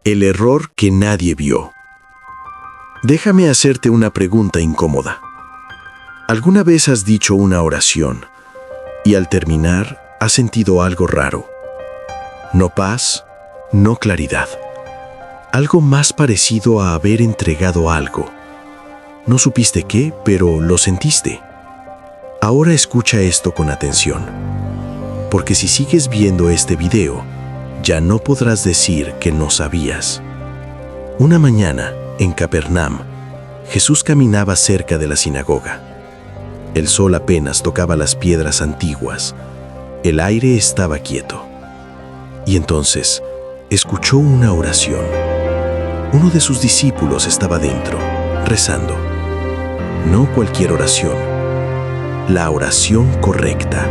El error que nadie vio. Déjame hacerte una pregunta incómoda. ¿Alguna vez has dicho una oración y al terminar has sentido algo raro? No paz, no claridad. Algo más parecido a haber entregado algo. No supiste qué, pero lo sentiste. Ahora escucha esto con atención, porque si sigues viendo este video, ya no podrás decir que no sabías. Una mañana, en Capernaum, Jesús caminaba cerca de la sinagoga. El sol apenas tocaba las piedras antiguas. El aire estaba quieto. Y entonces, escuchó una oración. Uno de sus discípulos estaba dentro, rezando. No cualquier oración. La oración correcta,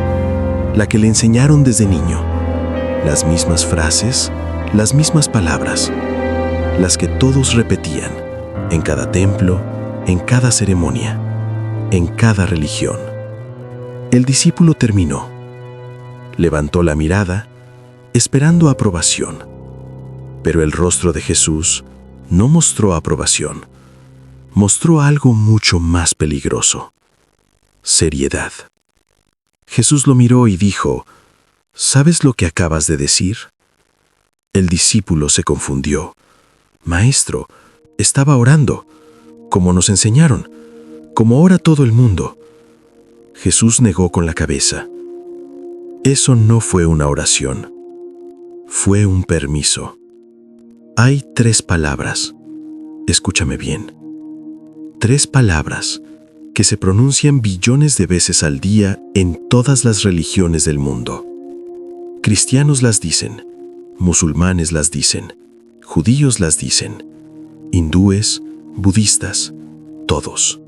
la que le enseñaron desde niño. Las mismas frases, las mismas palabras, las que todos repetían en cada templo, en cada ceremonia, en cada religión. El discípulo terminó. Levantó la mirada, esperando aprobación. Pero el rostro de Jesús no mostró aprobación. Mostró algo mucho más peligroso: seriedad. Jesús lo miró y dijo: ¿Sabes lo que acabas de decir? El discípulo se confundió. Maestro, estaba orando, como nos enseñaron, como ora todo el mundo. Jesús negó con la cabeza. Eso no fue una oración. Fue un permiso. Hay 3 palabras. Escúchame bien. 3 palabras que se pronuncian billones de veces al día en todas las religiones del mundo. Cristianos las dicen, musulmanes las dicen, judíos las dicen, hindúes, budistas, todos.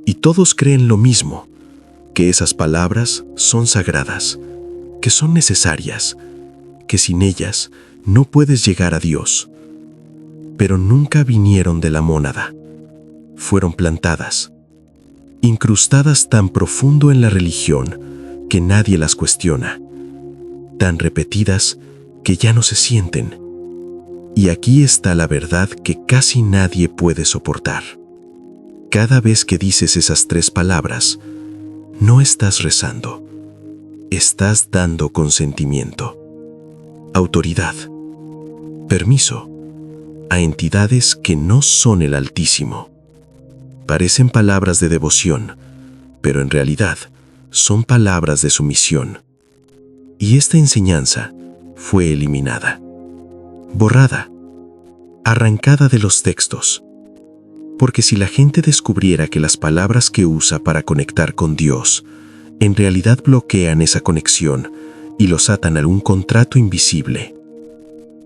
Y todos creen lo mismo, que esas palabras son sagradas, que son necesarias, que sin ellas no puedes llegar a Dios. Pero nunca vinieron de la mónada. Fueron plantadas, incrustadas tan profundo en la religión que nadie las cuestiona, tan repetidas que ya no se sienten. Y aquí está la verdad que casi nadie puede soportar. Cada vez que dices esas 3 palabras, no estás rezando, estás dando consentimiento, autoridad, permiso a entidades que no son el Altísimo. Parecen palabras de devoción, pero en realidad son palabras de sumisión. Y esta enseñanza fue eliminada, borrada, arrancada de los textos. Porque si la gente descubriera que las palabras que usa para conectar con Dios en realidad bloquean esa conexión y los atan a un contrato invisible,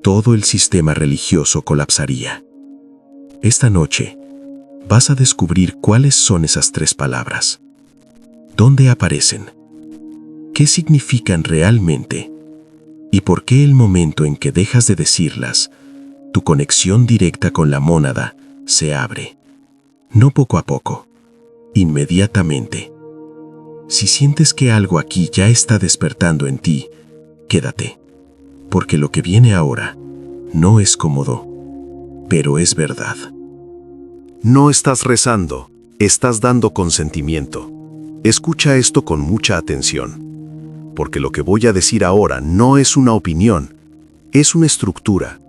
todo el sistema religioso colapsaría. Esta noche vas a descubrir cuáles son esas 3 palabras. ¿Dónde aparecen? ¿Qué significan realmente? ¿Y por qué el momento en que dejas de decirlas, tu conexión directa con la mónada se abre? No poco a poco, inmediatamente. Si sientes que algo aquí ya está despertando en ti, quédate, porque lo que viene ahora no es cómodo, pero es verdad. No estás rezando, estás dando consentimiento. Escucha esto con mucha atención, porque lo que voy a decir ahora no es una opinión, es una estructura.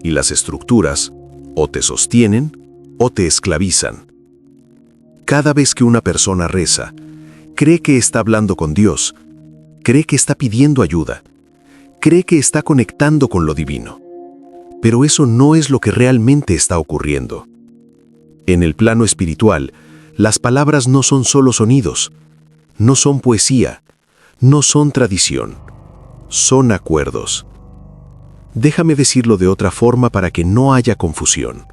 Y las estructuras o te sostienen o te esclavizan. Cada vez que una persona reza, cree que está hablando con Dios, cree que está pidiendo ayuda, cree que está conectando con lo divino. Pero eso no es lo que realmente está ocurriendo. En el plano espiritual, las palabras no son solo sonidos, no son poesía, no son tradición, son acuerdos. Déjame decirlo de otra forma para que no haya confusión.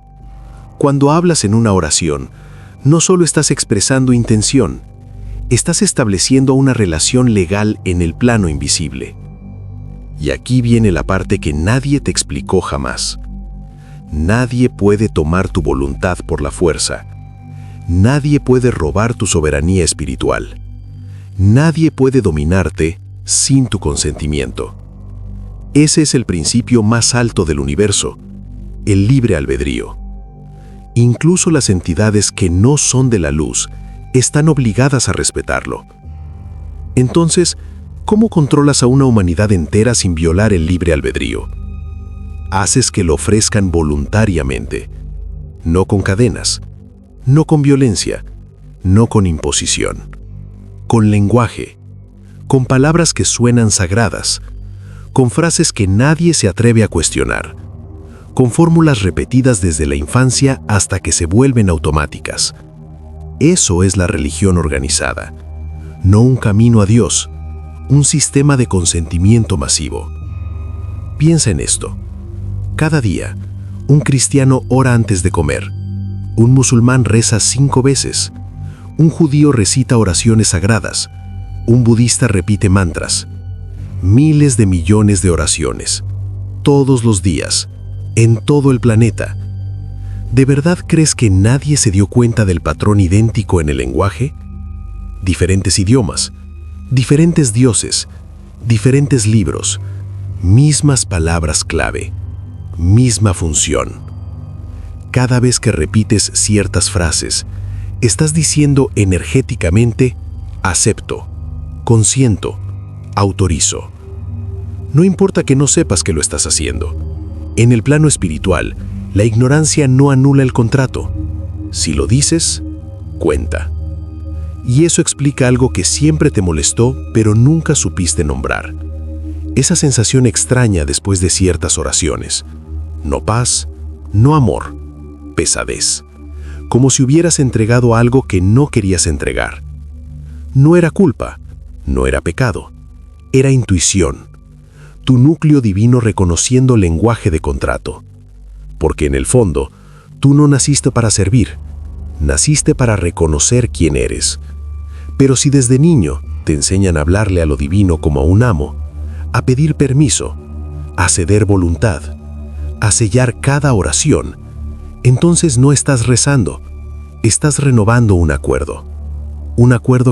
Cuando hablas en una oración, no solo estás expresando intención, estás estableciendo una relación legal en el plano invisible. Y aquí viene la parte que nadie te explicó jamás. Nadie puede tomar tu voluntad por la fuerza. Nadie puede robar tu soberanía espiritual. Nadie puede dominarte sin tu consentimiento. Ese es el principio más alto del universo el libre albedrío. Incluso las entidades que no son de la luz están obligadas a respetarlo. Entonces, ¿cómo controlas a una humanidad entera sin violar el libre albedrío? Haces que lo ofrezcan voluntariamente, no con cadenas, no con violencia, no con imposición, con lenguaje, con palabras que suenan sagradas, con frases que nadie se atreve a cuestionar, con fórmulas repetidas desde la infancia hasta que se vuelven automáticas. Eso es la religión organizada, no un camino a Dios, un sistema de consentimiento masivo. Piensa en esto. Cada día, un cristiano ora antes de comer, un musulmán reza 5 veces, un judío recita oraciones sagradas, un budista repite mantras. Miles de millones de oraciones, todos los días, en todo el planeta. ¿De verdad crees que nadie se dio cuenta del patrón idéntico en el lenguaje? Diferentes idiomas, diferentes dioses, diferentes libros, mismas palabras clave, misma función. Cada vez que repites ciertas frases, estás diciendo energéticamente, acepto, consiento, autorizo. No importa que no sepas que lo estás haciendo. En el plano espiritual, la ignorancia no anula el contrato. Si lo dices, cuenta. Y eso explica algo que siempre te molestó, pero nunca supiste nombrar. Esa sensación extraña después de ciertas oraciones. No paz, no amor, pesadez. Como si hubieras entregado algo que no querías entregar. No era culpa, no era pecado, era intuición. Tu núcleo divino reconociendo lenguaje de contrato. Porque en el fondo, tú no naciste para servir, naciste para reconocer quién eres. Pero si desde niño te enseñan a hablarle a lo divino como a un amo, a pedir permiso, a ceder voluntad, a sellar cada oración, entonces no estás rezando, estás renovando un acuerdo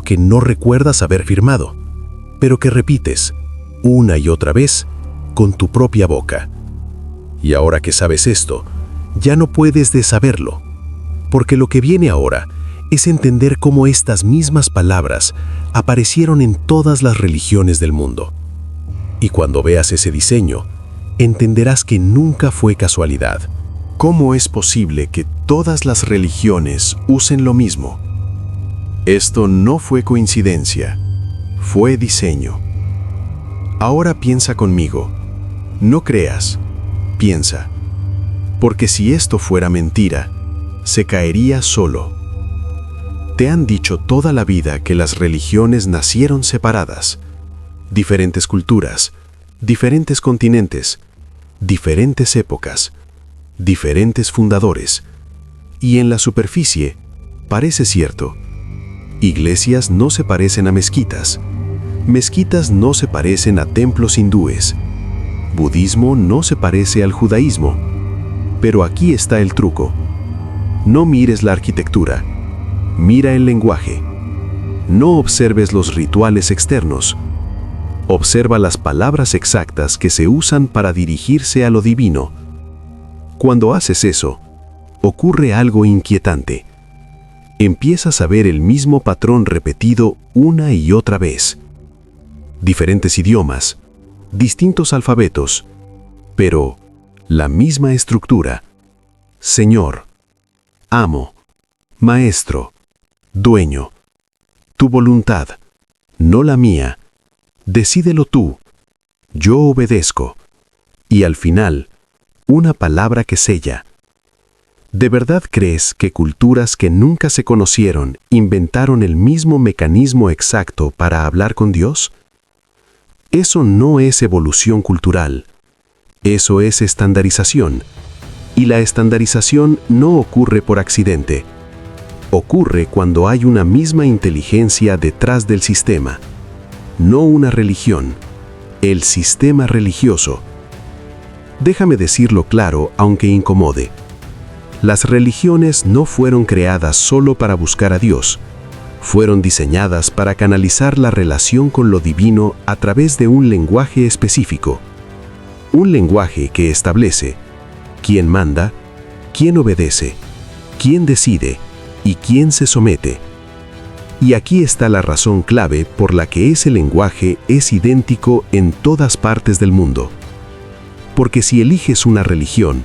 que no recuerdas haber firmado, pero que repites una y otra vez con tu propia boca. Y ahora que sabes esto, ya no puedes desaberlo, porque lo que viene ahora es entender cómo estas mismas palabras aparecieron en todas las religiones del mundo. Y cuando veas ese diseño, entenderás que nunca fue casualidad. ¿Cómo es posible que todas las religiones usen lo mismo? Esto no fue coincidencia, fue diseño. Ahora piensa conmigo. No creas, piensa. Porque si esto fuera mentira, se caería solo. Te han dicho toda la vida que las religiones nacieron separadas. Diferentes culturas, diferentes continentes, diferentes épocas, diferentes fundadores. Y en la superficie, parece cierto. Iglesias no se parecen a mezquitas. Mezquitas no se parecen a templos hindúes. Budismo no se parece al judaísmo. Pero aquí está el truco. No mires la arquitectura. Mira el lenguaje. No observes los rituales externos. Observa las palabras exactas que se usan para dirigirse a lo divino. Cuando haces eso, ocurre algo inquietante. Empiezas a ver el mismo patrón repetido una y otra vez. Diferentes idiomas, distintos alfabetos, pero la misma estructura. Señor, amo, maestro, dueño. Tu voluntad, no la mía. Decídelo tú. Yo obedezco. Y al final, una palabra que sella. ¿De verdad crees que culturas que nunca se conocieron inventaron el mismo mecanismo exacto para hablar con Dios? Eso no es evolución cultural. Eso es estandarización. Y la estandarización no ocurre por accidente. Ocurre cuando hay una misma inteligencia detrás del sistema. No una religión, el sistema religioso. Déjame decirlo claro, aunque incomode. Las religiones no fueron creadas solo para buscar a Dios. Fueron diseñadas para canalizar la relación con lo divino a través de un lenguaje específico. Un lenguaje que establece: quién manda, quién obedece, quién decide y quién se somete. Y aquí está la razón clave por la que ese lenguaje es idéntico en todas partes del mundo. Porque si eliges una religión,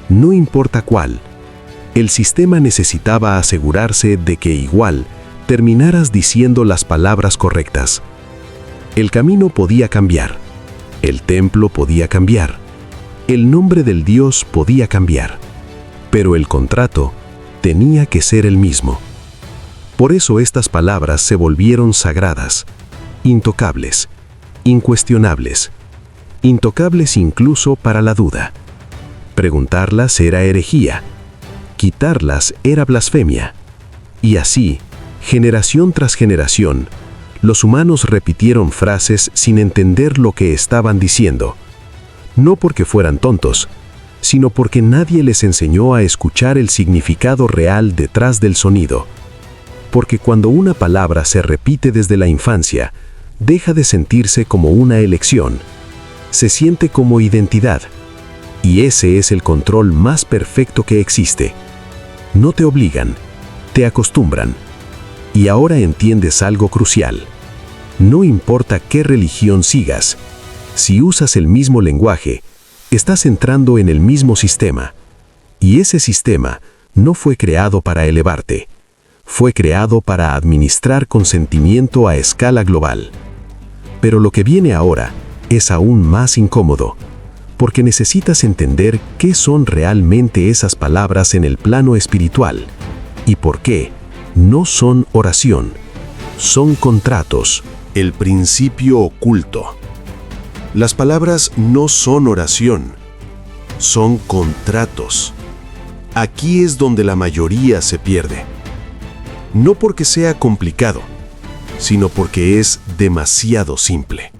no importa cuál, el sistema necesitaba asegurarse de que igual terminaras diciendo las palabras correctas. El camino podía cambiar, el templo podía cambiar, el nombre del Dios podía cambiar, pero el contrato tenía que ser el mismo. Por eso estas palabras se volvieron sagradas, intocables, incuestionables, intocables incluso para la duda. Preguntarlas era herejía, quitarlas era blasfemia. Y así, generación tras generación, los humanos repitieron frases sin entender lo que estaban diciendo, no porque fueran tontos, sino porque nadie les enseñó a escuchar el significado real detrás del sonido. Porque cuando una palabra se repite desde la infancia, deja de sentirse como una elección, se siente como identidad. Y ese es el control más perfecto que existe. No te obligan, te acostumbran. Y ahora entiendes algo crucial. No importa qué religión sigas, si usas el mismo lenguaje, estás entrando en el mismo sistema. Y ese sistema no fue creado para elevarte. Fue creado para administrar consentimiento a escala global. Pero lo que viene ahora es aún más incómodo, porque necesitas entender qué son realmente esas palabras en el plano espiritual y por qué no son oración, son contratos, el principio oculto. Las palabras no son oración, son contratos. Aquí es donde la mayoría se pierde. No porque sea complicado, sino porque es demasiado simple.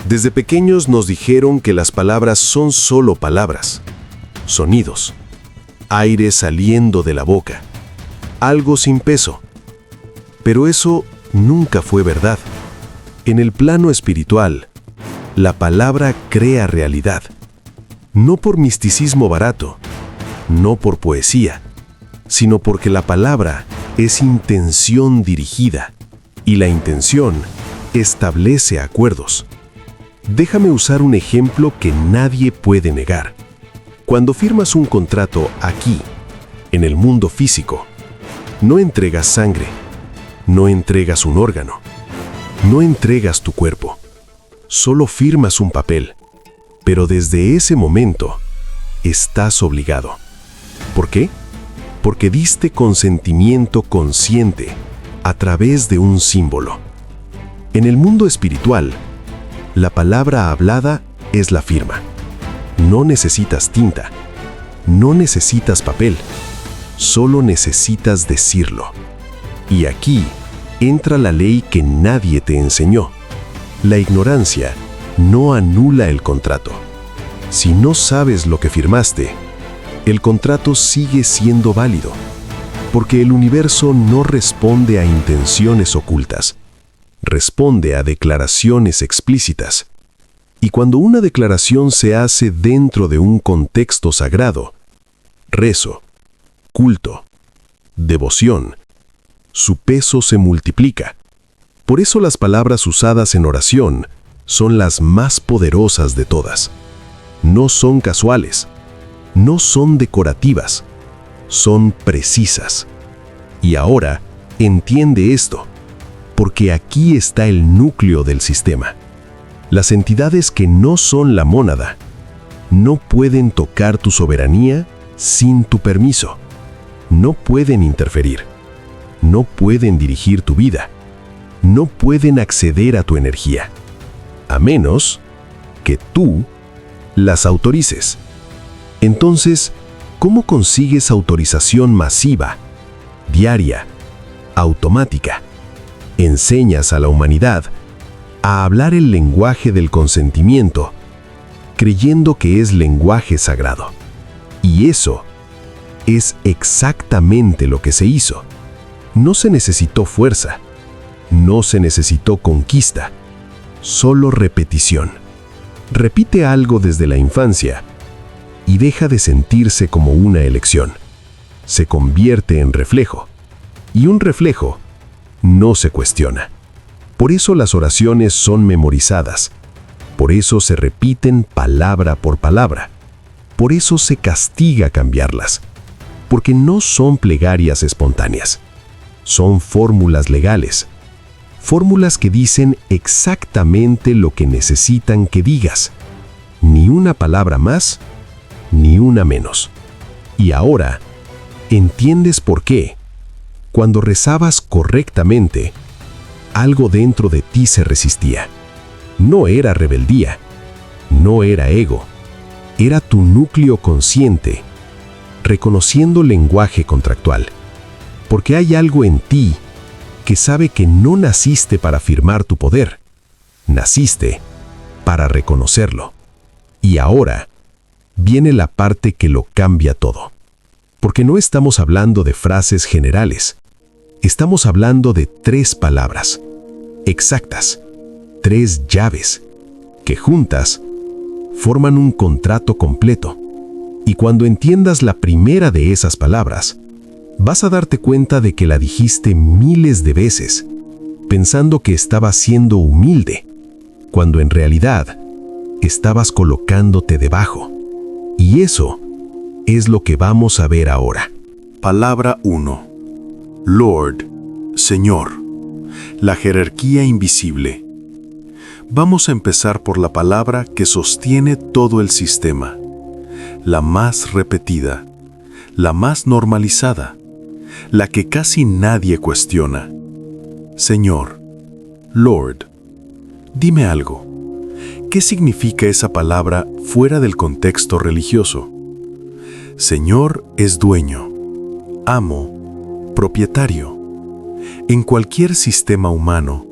Desde pequeños nos dijeron que las palabras son solo palabras, sonidos, aire saliendo de la boca, algo sin peso. Pero eso nunca fue verdad. En el plano espiritual, la palabra crea realidad, no por misticismo barato, no por poesía, sino porque la palabra es intención dirigida, y la intención establece acuerdos. Déjame usar un ejemplo que nadie puede negar. Cuando firmas un contrato aquí, en el mundo físico, no entregas sangre, no entregas un órgano, no entregas tu cuerpo, solo firmas un papel, pero desde ese momento estás obligado. ¿Por qué? Porque diste consentimiento consciente a través de un símbolo. En el mundo espiritual, la palabra hablada es la firma. No necesitas tinta, no necesitas papel, solo necesitas decirlo. Y aquí entra la ley que nadie te enseñó. La ignorancia no anula el contrato. Si no sabes lo que firmaste, el contrato sigue siendo válido, porque el universo no responde a intenciones ocultas, responde a declaraciones explícitas. Y cuando una declaración se hace dentro de un contexto sagrado, rezo, culto, devoción, su peso se multiplica. Por eso las palabras usadas en oración son las más poderosas de todas. No son casuales, no son decorativas, son precisas. Y ahora entiende esto, porque aquí está el núcleo del sistema. Las entidades que no son la mónada no pueden tocar tu soberanía sin tu permiso. No pueden interferir, no pueden dirigir tu vida, no pueden acceder a tu energía, a menos que tú las autorices. Entonces, ¿cómo consigues autorización masiva, diaria, automática? Enseñas a la humanidad a hablar el lenguaje del consentimiento, creyendo que es lenguaje sagrado. Y eso es exactamente lo que se hizo. No se necesitó fuerza, no se necesitó conquista, solo repetición. Repite algo desde la infancia y deja de sentirse como una elección. Se convierte en reflejo. Y un reflejo no se cuestiona. Por eso las oraciones son memorizadas. Por eso se repiten palabra por palabra. Por eso se castiga cambiarlas. Porque no son plegarias espontáneas. Son fórmulas legales. Fórmulas que dicen exactamente lo que necesitan que digas. Ni una palabra más, ni una menos. Y ahora, ¿entiendes por qué? Cuando rezabas correctamente, algo dentro de ti se resistía. No era rebeldía, no era ego, era tu núcleo consciente, reconociendo lenguaje contractual. Porque hay algo en ti que sabe que no naciste para afirmar tu poder, naciste para reconocerlo. Y ahora viene la parte que lo cambia todo. Porque no estamos hablando de frases generales. Estamos hablando de 3 palabras, exactas, 3 llaves, que juntas forman un contrato completo. Y cuando entiendas la primera de esas palabras, vas a darte cuenta de que la dijiste miles de veces, pensando que estabas siendo humilde, cuando en realidad estabas colocándote debajo. Y eso es lo que vamos a ver ahora. Palabra 1. Lord, Señor. La jerarquía invisible. Vamos a empezar por la palabra que sostiene todo el sistema. La más repetida. La más normalizada. La que casi nadie cuestiona. Señor. Lord. Dime algo. ¿Qué significa esa palabra fuera del contexto religioso? Señor es dueño, amo, propietario. En cualquier sistema humano,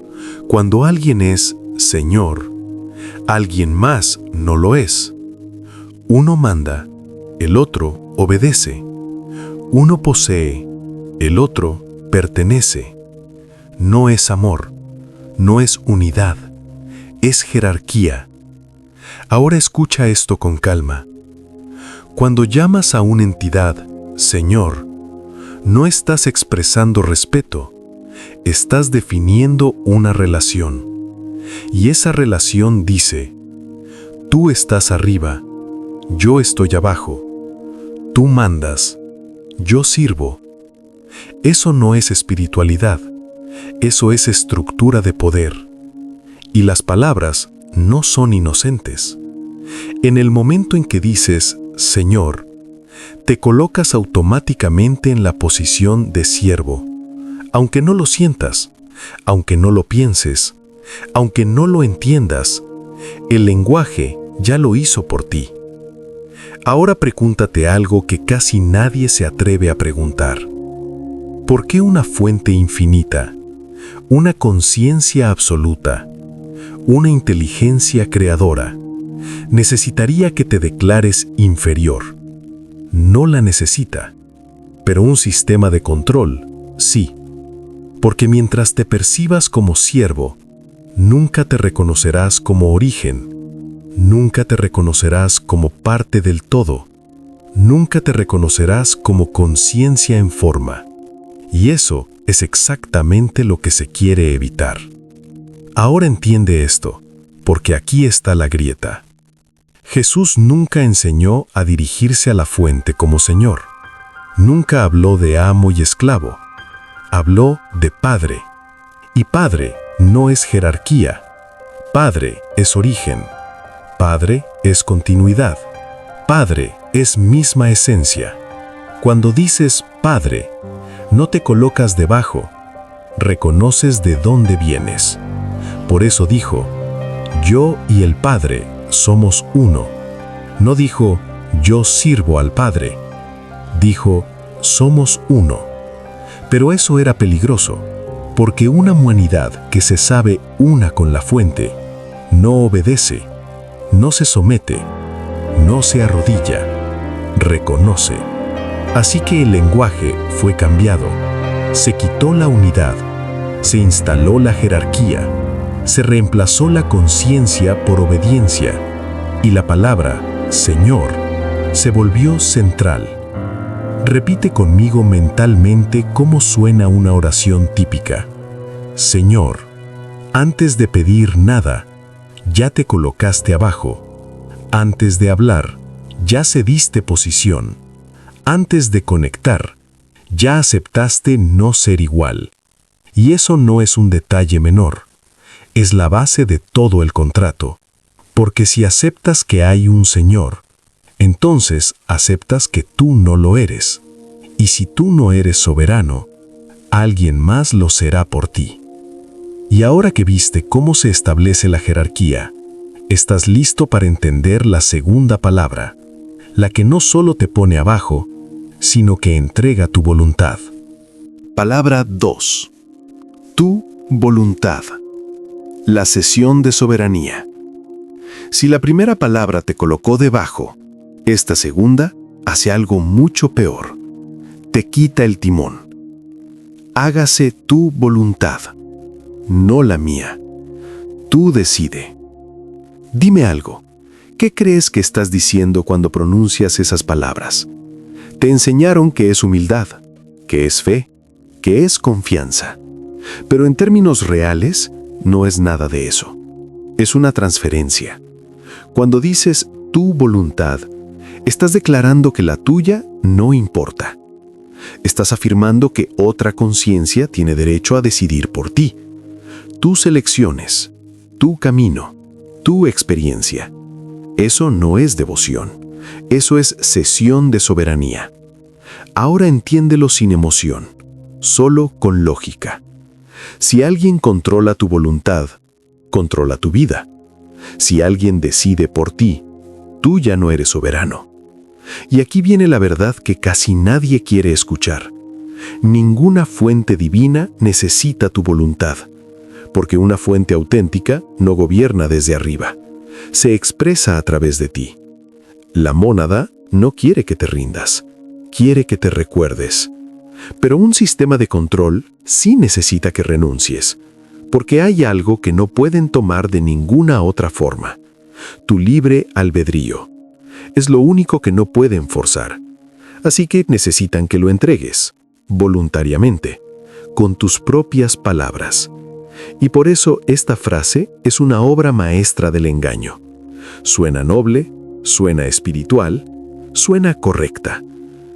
cuando alguien es Señor, alguien más no lo es. Uno manda, el otro obedece. Uno posee, el otro pertenece. No es amor, no es unidad, es jerarquía. Ahora escucha esto con calma. Cuando llamas a una entidad Señor, no estás expresando respeto, estás definiendo una relación. Y esa relación dice, tú estás arriba, yo estoy abajo, tú mandas, yo sirvo. Eso no es espiritualidad, eso es estructura de poder. Y las palabras no son inocentes. En el momento en que dices Señor, te colocas automáticamente en la posición de siervo, aunque no lo sientas, aunque no lo pienses, aunque no lo entiendas, el lenguaje ya lo hizo por ti. Ahora pregúntate algo que casi nadie se atreve a preguntar. ¿Por qué una fuente infinita, una conciencia absoluta, una inteligencia creadora, necesitaría que te declares inferior? No la necesita, pero un sistema de control, sí. Porque mientras te percibas como siervo, nunca te reconocerás como origen, nunca te reconocerás como parte del todo, nunca te reconocerás como conciencia en forma. Y eso es exactamente lo que se quiere evitar. Ahora entiende esto, porque aquí está la grieta. Jesús nunca enseñó a dirigirse a la fuente como Señor. Nunca habló de amo y esclavo. Habló de Padre. Y Padre no es jerarquía. Padre es origen. Padre es continuidad. Padre es misma esencia. Cuando dices Padre, no te colocas debajo. Reconoces de dónde vienes. Por eso dijo, yo y el Padre somos uno. No dijo, yo sirvo al Padre. Dijo, somos uno. Pero eso era peligroso, porque una humanidad que se sabe una con la fuente, no obedece, no se somete, no se arrodilla, reconoce. Así que el lenguaje fue cambiado. Se quitó la unidad, se instaló la jerarquía, se reemplazó la conciencia por obediencia, y la palabra Señor se volvió central. Repite conmigo mentalmente cómo suena una oración típica. Señor, antes de pedir nada, ya te colocaste abajo. Antes de hablar, ya cediste posición. Antes de conectar, ya aceptaste no ser igual. Y eso no es un detalle menor. Es la base de todo el contrato. Porque si aceptas que hay un Señor, entonces aceptas que tú no lo eres. Y si tú no eres soberano, alguien más lo será por ti. Y ahora que viste cómo se establece la jerarquía, estás listo para entender la segunda palabra, la que no solo te pone abajo, sino que entrega tu voluntad. Palabra 2. Tu voluntad. La cesión de soberanía. Si la primera palabra te colocó debajo, esta segunda hace algo mucho peor. Te quita el timón. Hágase tu voluntad, no la mía. Tú decide. Dime algo. ¿Qué crees que estás diciendo cuando pronuncias esas palabras? Te enseñaron que es humildad, que es fe, que es confianza. Pero en términos reales, no es nada de eso. Es una transferencia. Cuando dices tu voluntad, estás declarando que la tuya no importa. Estás afirmando que otra conciencia tiene derecho a decidir por ti. Tus elecciones, tu camino, tu experiencia. Eso no es devoción. Eso es cesión de soberanía. Ahora entiéndelo sin emoción, solo con lógica. Si alguien controla tu voluntad, controla tu vida. Si alguien decide por ti, tú ya no eres soberano. Y aquí viene la verdad que casi nadie quiere escuchar. Ninguna fuente divina necesita tu voluntad, porque una fuente auténtica no gobierna desde arriba. Se expresa a través de ti. La mónada no quiere que te rindas, quiere que te recuerdes. Pero un sistema de control sí necesita que renuncies, porque hay algo que no pueden tomar de ninguna otra forma. Tu libre albedrío. Es lo único que no pueden forzar. Así que necesitan que lo entregues, voluntariamente, con tus propias palabras. Y por eso esta frase es una obra maestra del engaño. Suena noble, suena espiritual, suena correcta.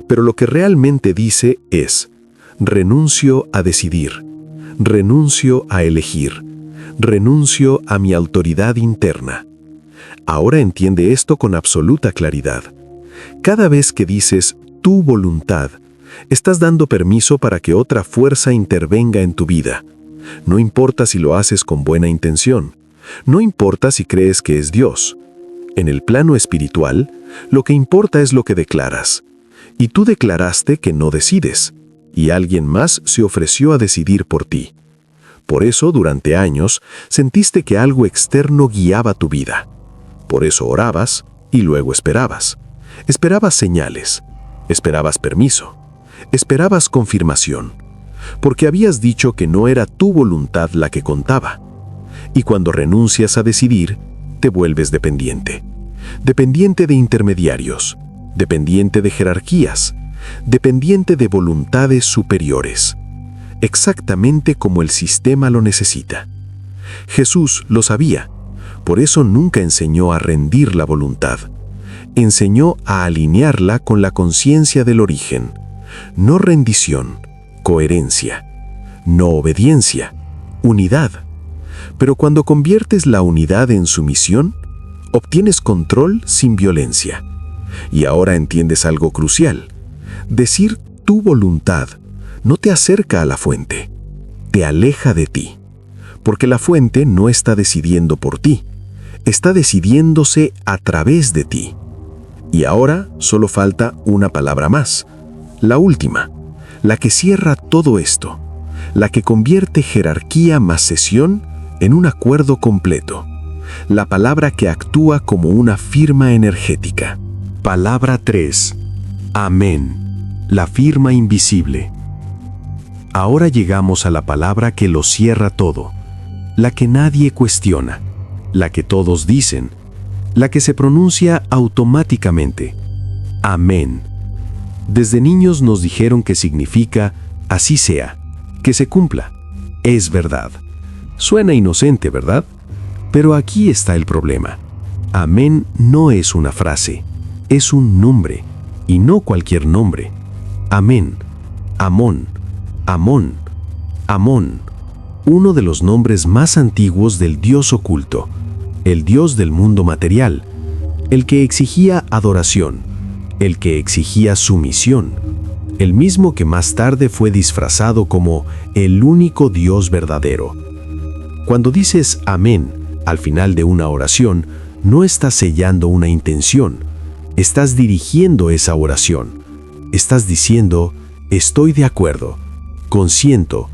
Pero lo que realmente dice es: renuncio a decidir, renuncio a elegir, renuncio a mi autoridad interna. Ahora entiende esto con absoluta claridad. Cada vez que dices tu voluntad, estás dando permiso para que otra fuerza intervenga en tu vida. No importa si lo haces con buena intención, no importa si crees que es Dios. En el plano espiritual, lo que importa es lo que declaras. Y tú declaraste que no decides, y alguien más se ofreció a decidir por ti. Por eso, durante años, sentiste que algo externo guiaba tu vida. Por eso orabas y luego esperabas. Esperabas señales, esperabas permiso, esperabas confirmación, porque habías dicho que no era tu voluntad la que contaba. Y cuando renuncias a decidir, te vuelves dependiente. Dependiente de intermediarios, dependiente de jerarquías, dependiente de voluntades superiores, exactamente como el sistema lo necesita. Jesús lo sabía, por eso nunca enseñó a rendir la voluntad. Enseñó a alinearla con la conciencia del origen. No rendición, coherencia. No obediencia, unidad. Pero cuando conviertes la unidad en sumisión, obtienes control sin violencia. Y ahora entiendes algo crucial. Decir tu voluntad no te acerca a la fuente, te aleja de ti. Porque la fuente no está decidiendo por ti, está decidiéndose a través de ti. Y ahora solo falta una palabra más, la última, la que cierra todo esto, la que convierte jerarquía más cesión en un acuerdo completo, la palabra que actúa como una firma energética. Palabra 3. Amén, la firma invisible. Ahora llegamos a la palabra que lo cierra todo, la que nadie cuestiona, la que todos dicen, la que se pronuncia automáticamente. Amén. Desde niños nos dijeron que significa así sea, que se cumpla. Es verdad. Suena inocente, ¿verdad? Pero aquí está el problema. Amén no es una frase, es un nombre, y no cualquier nombre. Amén, Amón, Amón, Amón, uno de los nombres más antiguos del Dios oculto, el Dios del mundo material, el que exigía adoración, el que exigía sumisión, el mismo que más tarde fue disfrazado como el único Dios verdadero. Cuando dices amén al final de una oración, no estás sellando una intención, estás dirigiendo esa oración. Estás diciendo, estoy de acuerdo, consiento,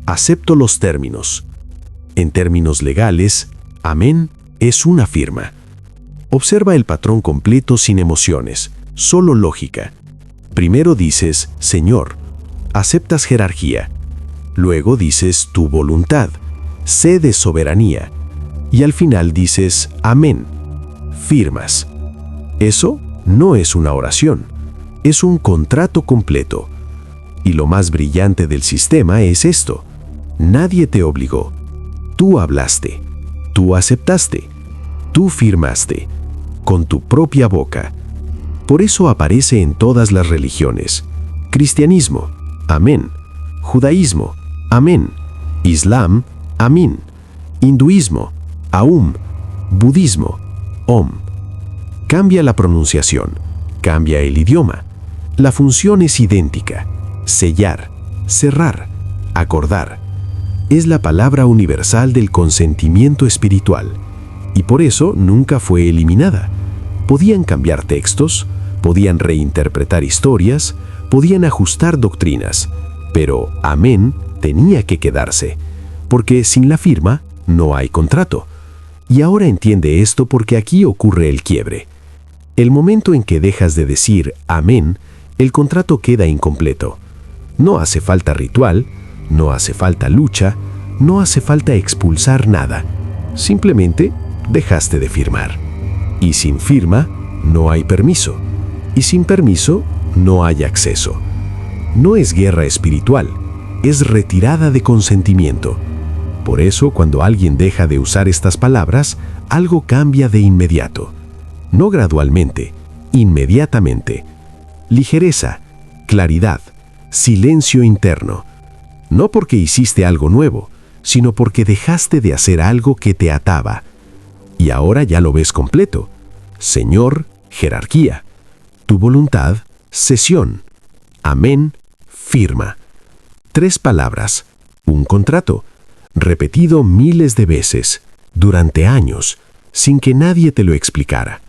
acepto los términos. En términos legales, amén es una firma. Observa el patrón completo sin emociones, solo lógica. Primero dices, Señor, aceptas jerarquía. Luego dices, tu voluntad, cedes soberanía. Y al final dices, amén, firmas. Eso no es una oración, es un contrato completo. Y lo más brillante del sistema es esto. Nadie te obligó. Tú hablaste, tú aceptaste, tú firmaste, con tu propia boca. Por eso aparece en todas las religiones. Cristianismo, amén. Judaísmo, amén. Islam, amín. Hinduismo, aum. Budismo, om. Cambia la pronunciación, cambia el idioma. La función es idéntica. Sellar, cerrar, acordar. Es la palabra universal del consentimiento espiritual. Y por eso nunca fue eliminada. Podían cambiar textos, podían reinterpretar historias, podían ajustar doctrinas, pero amén tenía que quedarse, porque sin la firma no hay contrato. Y ahora entiende esto porque aquí ocurre el quiebre. El momento en que dejas de decir amén, el contrato queda incompleto. No hace falta ritual, no hace falta lucha, no hace falta expulsar nada. Simplemente dejaste de firmar. Y sin firma, no hay permiso. Y sin permiso, no hay acceso. No es guerra espiritual, es retirada de consentimiento. Por eso, cuando alguien deja de usar estas palabras, algo cambia de inmediato. No gradualmente, inmediatamente. Ligereza, claridad, silencio interno. No porque hiciste algo nuevo, sino porque dejaste de hacer algo que te ataba. Y ahora ya lo ves completo. Señor, jerarquía. Tu voluntad, cesión. Amén, firma. 3 palabras, un contrato, repetido miles de veces, durante años, sin que nadie te lo explicara.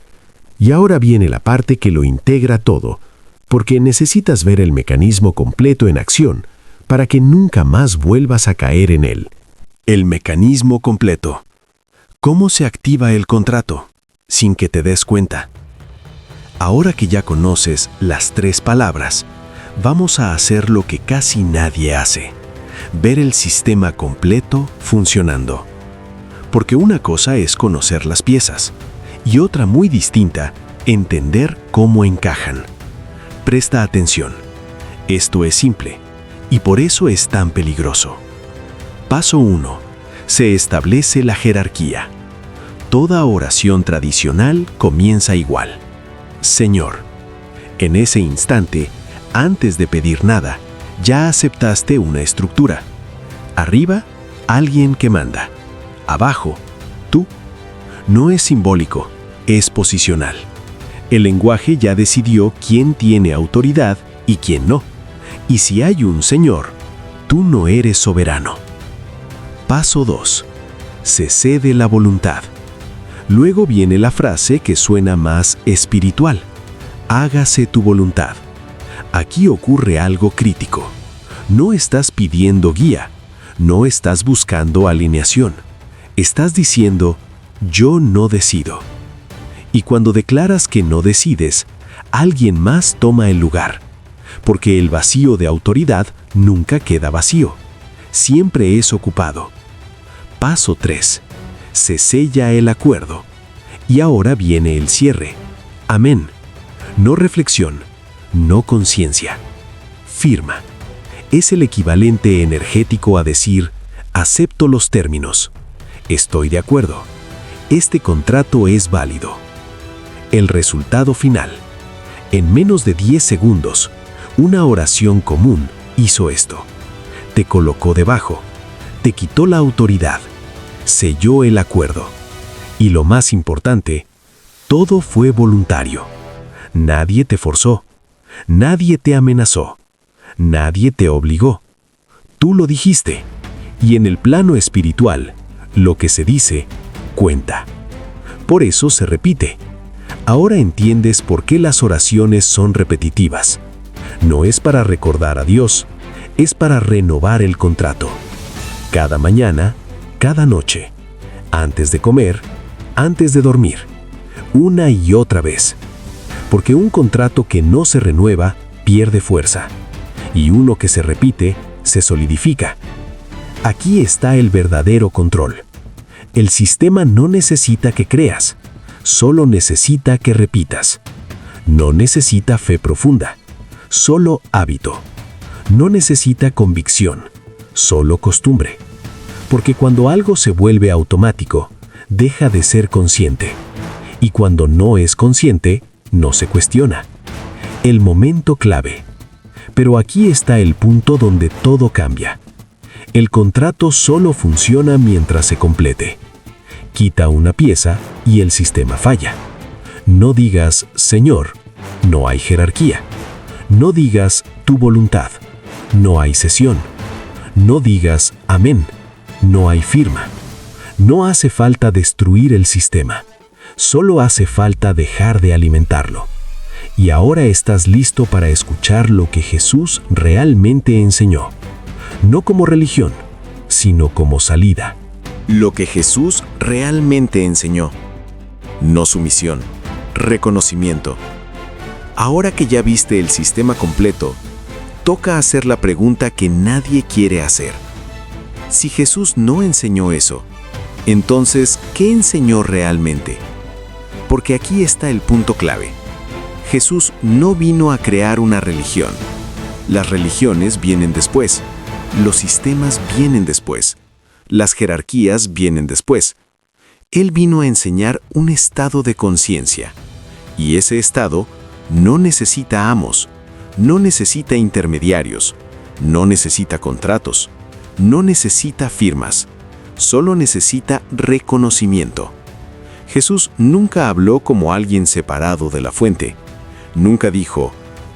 Y ahora viene la parte que lo integra todo, porque necesitas ver el mecanismo completo en acción para que nunca más vuelvas a caer en él. El mecanismo completo. ¿Cómo se activa el contrato? Sin que te des cuenta. Ahora que ya conoces las 3 palabras, vamos a hacer lo que casi nadie hace. Ver el sistema completo funcionando. Porque una cosa es conocer las piezas, y otra muy distinta, entender cómo encajan. Presta atención. Esto es simple, y por eso es tan peligroso. Paso 1. Se establece la jerarquía. Toda oración tradicional comienza igual. Señor. En ese instante, antes de pedir nada, ya aceptaste una estructura. Arriba, alguien que manda. Abajo, tú. No es simbólico, es posicional. El lenguaje ya decidió quién tiene autoridad y quién no. Y si hay un Señor, tú no eres soberano. Paso 2. Se cede la voluntad. Luego viene la frase que suena más espiritual. Hágase tu voluntad. Aquí ocurre algo crítico. No estás pidiendo guía, no estás buscando alineación. Estás diciendo, yo no decido. Y cuando declaras que no decides, alguien más toma el lugar. Porque el vacío de autoridad nunca queda vacío. Siempre es ocupado. Paso 3. Se sella el acuerdo. Y ahora viene el cierre. Amén. No reflexión, no conciencia. Firma. Es el equivalente energético a decir, acepto los términos. Estoy de acuerdo. Este contrato es válido. El resultado final. En menos de 10 segundos, una oración común hizo esto. Te colocó debajo, te quitó la autoridad, selló el acuerdo. Y lo más importante, todo fue voluntario. Nadie te forzó, nadie te amenazó, nadie te obligó. Tú lo dijiste. Y en el plano espiritual, lo que se dice, cuenta. Por eso se repite. Ahora entiendes por qué las oraciones son repetitivas. No es para recordar a Dios, es para renovar el contrato. Cada mañana, cada noche, antes de comer, antes de dormir, una y otra vez. Porque un contrato que no se renueva pierde fuerza, y uno que se repite se solidifica. Aquí está el verdadero control. El sistema no necesita que creas, solo necesita que repitas. No necesita fe profunda, solo hábito. No necesita convicción, solo costumbre. Porque cuando algo se vuelve automático, deja de ser consciente. Y cuando no es consciente, no se cuestiona. El momento clave. Pero aquí está el punto donde todo cambia. El contrato solo funciona mientras se complete. Quita una pieza y el sistema falla. No digas, Señor, no hay jerarquía. No digas, tu voluntad. No hay cesión. No digas, amén. No hay firma. No hace falta destruir el sistema. Solo hace falta dejar de alimentarlo. Y ahora estás listo para escuchar lo que Jesús realmente enseñó. No como religión, sino como salida. Lo que Jesús realmente enseñó. No sumisión, reconocimiento. Ahora que ya viste el sistema completo, toca hacer la pregunta que nadie quiere hacer. Si Jesús no enseñó eso, entonces, ¿qué enseñó realmente? Porque aquí está el punto clave. Jesús no vino a crear una religión. Las religiones vienen después. Los sistemas vienen después. Las jerarquías vienen después. Él vino a enseñar un estado de conciencia. Y ese estado no necesita amos, no necesita intermediarios, no necesita contratos, no necesita firmas, solo necesita reconocimiento. Jesús nunca habló como alguien separado de la fuente. Nunca dijo,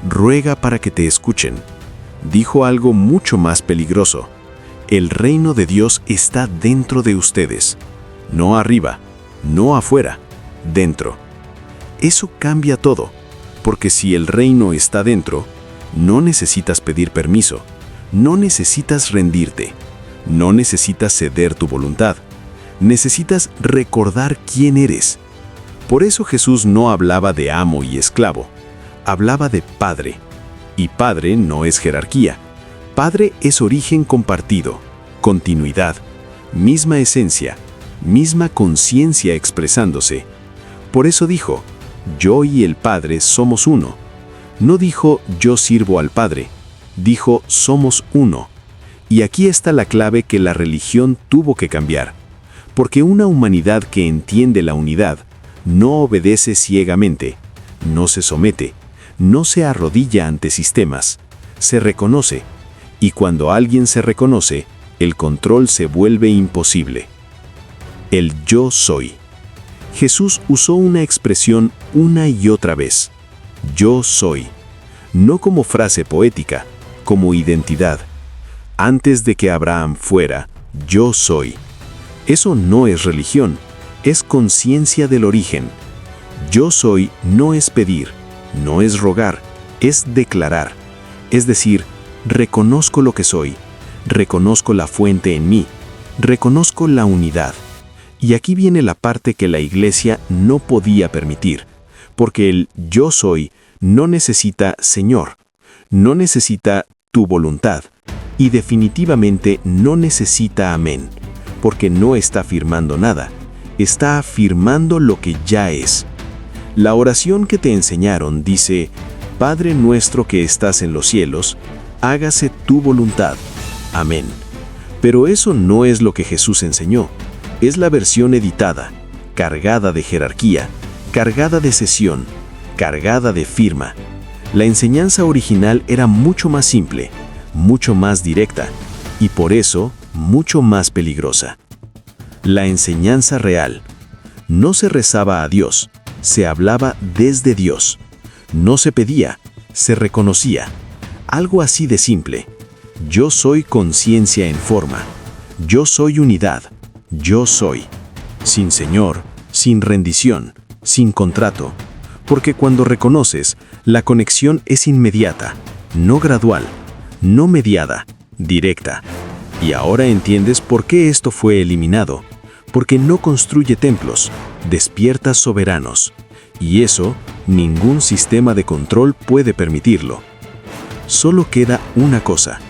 ruega para que te escuchen. Dijo algo mucho más peligroso. El reino de Dios está dentro de ustedes. No arriba, no afuera, dentro. Eso cambia todo, porque si el reino está dentro, no necesitas pedir permiso, no necesitas rendirte, no necesitas ceder tu voluntad, necesitas recordar quién eres. Por eso Jesús no hablaba de amo y esclavo, hablaba de Padre. Y Padre no es jerarquía. Padre es origen compartido, continuidad, misma esencia, misma conciencia expresándose. Por eso dijo, yo y el Padre somos uno. No dijo, yo sirvo al Padre. Dijo, somos uno. Y aquí está la clave que la religión tuvo que cambiar. Porque una humanidad que entiende la unidad no obedece ciegamente, no se somete, no se arrodilla ante sistemas, se reconoce. Y cuando alguien se reconoce, el control se vuelve imposible. El yo soy. Jesús usó una expresión una y otra vez. Yo soy. No como frase poética, como identidad. Antes de que Abraham fuera, yo soy. Eso no es religión, es conciencia del origen. Yo soy no es pedir, no es rogar, es declarar. Es decir, reconozco lo que soy, reconozco la fuente en mí, reconozco la unidad. Y aquí viene la parte que la Iglesia no podía permitir, porque el yo soy no necesita Señor, no necesita tu voluntad, y definitivamente no necesita amén, porque no está afirmando nada, está afirmando lo que ya es. La oración que te enseñaron dice: Padre nuestro que estás en los cielos, hágase tu voluntad. Amén. Pero eso no es lo que Jesús enseñó. Es la versión editada, cargada de jerarquía, cargada de sesión, cargada de firma. La enseñanza original era mucho más simple, mucho más directa y por eso mucho más peligrosa. La enseñanza real. No se rezaba a Dios, se hablaba desde Dios. No se pedía, se reconocía. Algo así de simple. Yo soy conciencia en forma. Yo soy unidad. Yo soy. Sin Señor, sin rendición, sin contrato. Porque cuando reconoces, la conexión es inmediata, no gradual, no mediada, directa. Y ahora entiendes por qué esto fue eliminado. Porque no construye templos, despierta soberanos. Y eso, ningún sistema de control puede permitirlo. Solo queda una cosa: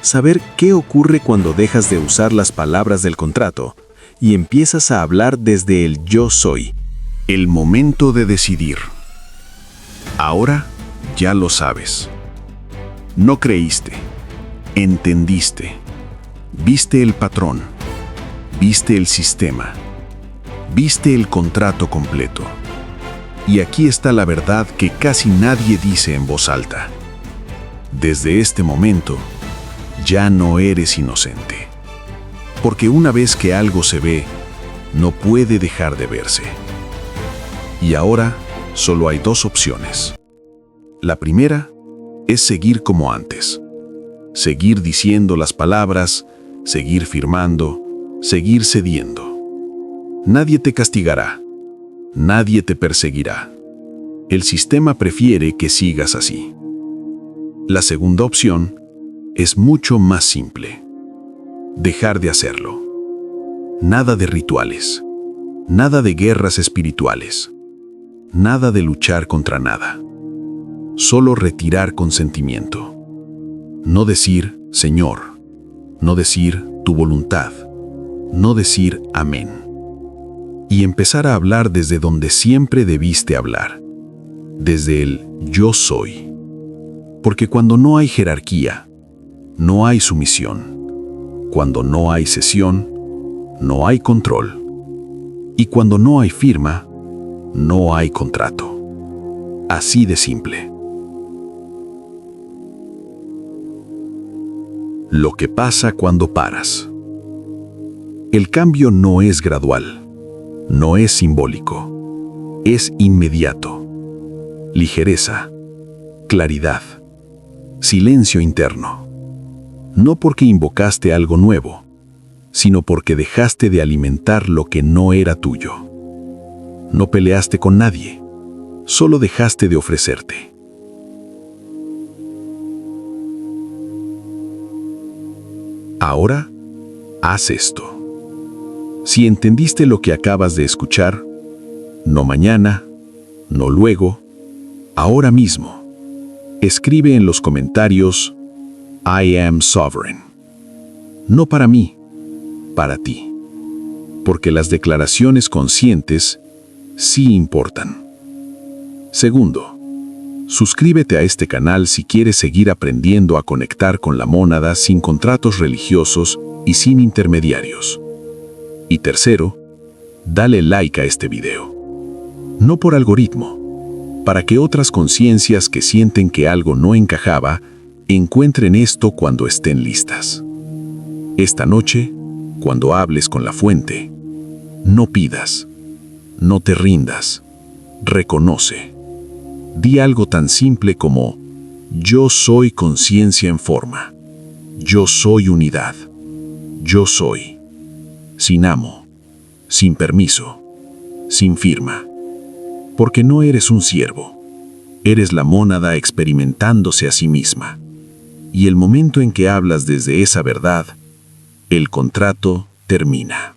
saber qué ocurre cuando dejas de usar las palabras del contrato y empiezas a hablar desde el yo soy. El momento de decidir. Ahora ya lo sabes. No creíste, entendiste, viste el patrón, viste el sistema, viste el contrato completo. Y aquí está la verdad que casi nadie dice en voz alta. Desde este momento, ya no eres inocente. Porque una vez que algo se ve, no puede dejar de verse. Y ahora solo hay dos opciones. La primera es seguir como antes. Seguir diciendo las palabras, seguir firmando, seguir cediendo. Nadie te castigará. Nadie te perseguirá. El sistema prefiere que sigas así. La segunda opción es mucho más simple. Dejar de hacerlo. Nada de rituales. Nada de guerras espirituales. Nada de luchar contra nada. Solo retirar consentimiento. No decir Señor. No decir tu voluntad. No decir amén. Y empezar a hablar desde donde siempre debiste hablar. Desde el yo soy. Porque cuando no hay jerarquía, no hay sumisión. Cuando no hay cesión, no hay control. Y cuando no hay firma, no hay contrato. Así de simple. Lo que pasa cuando paras. El cambio no es gradual, no es simbólico, es inmediato. Ligereza, claridad, silencio interno. No porque invocaste algo nuevo, sino porque dejaste de alimentar lo que no era tuyo. No peleaste con nadie, solo dejaste de ofrecerte. Ahora, haz esto. Si entendiste lo que acabas de escuchar, no mañana, no luego, ahora mismo, escribe en los comentarios: I am sovereign. No para mí, para ti. Porque las declaraciones conscientes sí importan. Segundo, suscríbete a este canal si quieres seguir aprendiendo a conectar con la mónada sin contratos religiosos y sin intermediarios. Y tercero, dale like a este video. No por algoritmo, para que otras conciencias que sienten que algo no encajaba encuentren esto cuando estén listas. Esta noche, cuando hables con la fuente, no pidas, no te rindas, reconoce. Di algo tan simple como: yo soy conciencia en forma, yo soy unidad, yo soy. Sin amo, sin permiso, sin firma. Porque no eres un siervo, eres la mónada experimentándose a sí misma. Y el momento en que hablas desde esa verdad, el contrato termina.